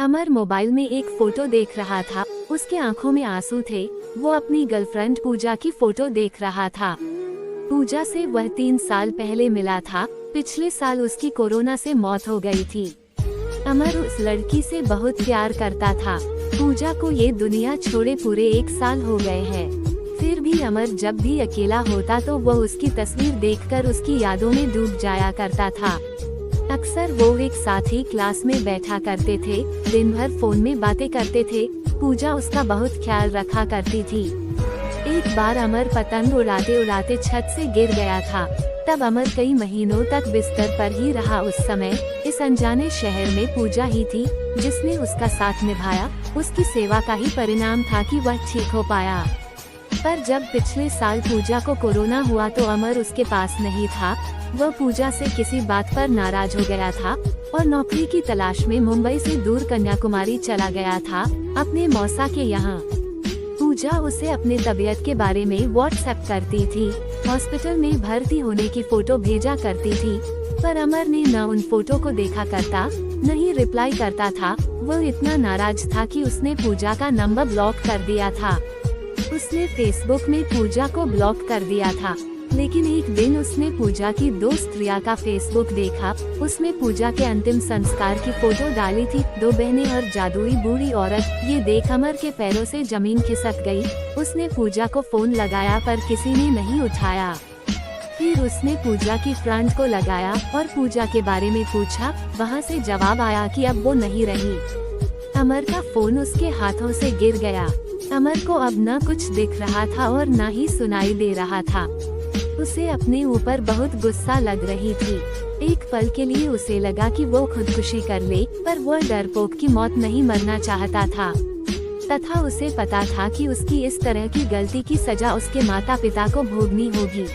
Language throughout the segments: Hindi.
अमर मोबाइल में एक फोटो देख रहा था। उसके आंखों में आंसू थे। वो अपनी गर्लफ्रेंड पूजा की फोटो देख रहा था। पूजा से वह 3 साल पहले मिला था। पिछले साल उसकी कोरोना से मौत हो गई थी। अमर उस लड़की से बहुत प्यार करता था। पूजा को ये दुनिया छोड़े पूरे 1 साल हो गए हैं। फिर भी अमर जब भी अकेला होता तो वह उसकी तस्वीर देखकर उसकी यादों में डूब जाया करता था। अक्सर वो एक साथ ही क्लास में बैठा करते थे, दिन भर फोन में बातें करते थे। पूजा उसका बहुत ख्याल रखा करती थी। एक बार अमर पतंग उड़ाते उड़ाते छत से गिर गया था। तब अमर कई महीनों तक बिस्तर पर ही रहा। उस समय इस अनजाने शहर में पूजा ही थी जिसने उसका साथ निभाया। उसकी सेवा का ही परिणाम था कि वह ठीक हो पाया। पर जब पिछले साल पूजा को कोरोना हुआ तो अमर उसके पास नहीं था। वह पूजा से किसी बात पर नाराज हो गया था और नौकरी की तलाश में मुंबई से दूर कन्याकुमारी चला गया था, अपने मौसा के यहाँ। पूजा उसे अपने तबीयत के बारे में व्हाट्सएप करती थी, हॉस्पिटल में भर्ती होने की फोटो भेजा करती थी। पर अमर ने न उन फोटो को देखा करता, न ही रिप्लाई करता था। वह इतना नाराज था कि उसने पूजा का नंबर ब्लॉक कर दिया था। उसने फेसबुक में पूजा को ब्लॉक कर दिया था। लेकिन एक दिन उसने पूजा की दोस्त रिया का फेसबुक देखा। उसमें पूजा के अंतिम संस्कार की फोटो डाली थी। 2 बहनें और जादुई बूढ़ी औरत। ये देख अमर के पैरों से जमीन खिसक गई। उसने पूजा को फोन लगाया पर किसी ने नहीं उठाया। फिर उसने पूजा की फ्रेंड को लगाया और पूजा के बारे में पूछा। वहाँ से जवाब आया कि अब वो नहीं रही। अमर का फोन उसके हाथों से गिर गया। अमर को अब न कुछ दिख रहा था और न ही सुनाई दे रहा था। उसे अपने ऊपर बहुत गुस्सा लग रही थी। एक पल के लिए उसे लगा कि वो खुदकुशी कर ले, पर वो डरपोक की मौत नहीं मरना चाहता था। तथा उसे पता था कि उसकी इस तरह की गलती की सजा उसके माता पिता को भोगनी होगी।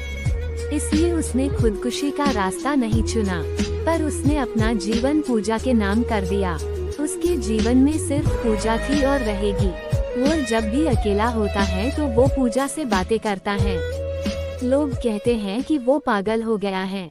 इसलिए उसने खुदकुशी का रास्ता नहीं चुना, पर उसने अपना जीवन पूजा के नाम कर दिया। उसके जीवन में सिर्फ पूजा थी और रहेगी। वो जब भी अकेला होता है तो वो पूजा से बातें करता है। लोग कहते हैं कि वो पागल हो गया है।